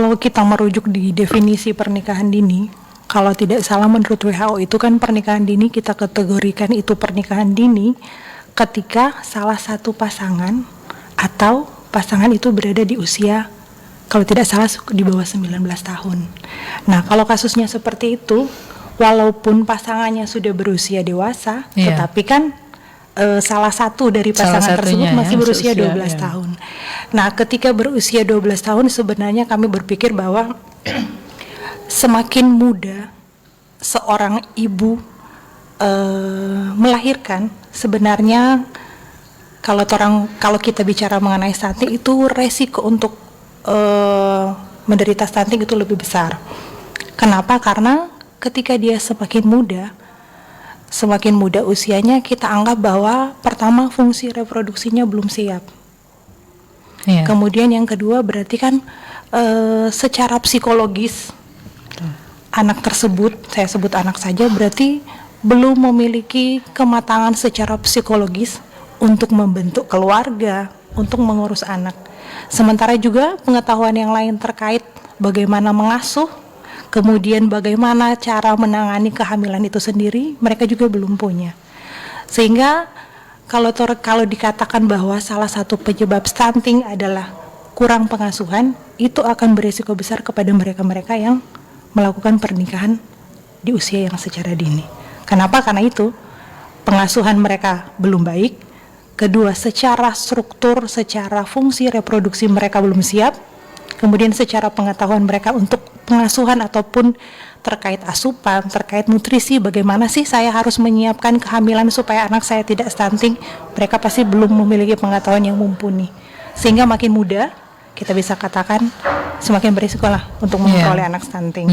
Kalau kita merujuk di definisi pernikahan dini, kalau tidak salah menurut WHO itu kan pernikahan dini kita kategorikan itu pernikahan dini ketika salah satu pasangan atau pasangan itu berada di usia kalau tidak salah di bawah 19 tahun. Nah, kalau kasusnya seperti itu, walaupun pasangannya sudah berusia dewasa, tetapi kan salah satu dari pasangan tersebut masih berusia 12 tahun. Nah, ketika berusia 12 tahun sebenarnya kami berpikir bahwa semakin muda seorang ibu melahirkan, sebenarnya kalau kita bicara mengenai stunting itu resiko untuk menderita stunting itu lebih besar. Kenapa? Karena ketika dia semakin muda usianya, kita anggap bahwa pertama fungsi reproduksinya belum siap. Kemudian yang kedua berarti kan secara psikologis anak tersebut, saya sebut anak saja, berarti belum memiliki kematangan secara psikologis untuk membentuk keluarga, untuk mengurus anak. Sementara juga pengetahuan yang lain terkait bagaimana mengasuh, kemudian bagaimana cara menangani kehamilan itu sendiri, mereka juga belum punya. Sehingga kalau dikatakan bahwa salah satu penyebab stunting adalah kurang pengasuhan, itu akan berisiko besar kepada mereka-mereka yang melakukan pernikahan di usia yang secara dini. Kenapa? Karena itu pengasuhan mereka belum baik. Kedua, secara struktur, secara fungsi reproduksi mereka belum siap. Kemudian secara pengetahuan mereka untuk pengasuhan ataupun terkait asupan, terkait nutrisi, bagaimana sih saya harus menyiapkan kehamilan supaya anak saya tidak stunting, mereka pasti belum memiliki pengetahuan yang mumpuni. Sehingga makin muda, kita bisa katakan semakin berisiko lah untuk memperoleh anak stunting.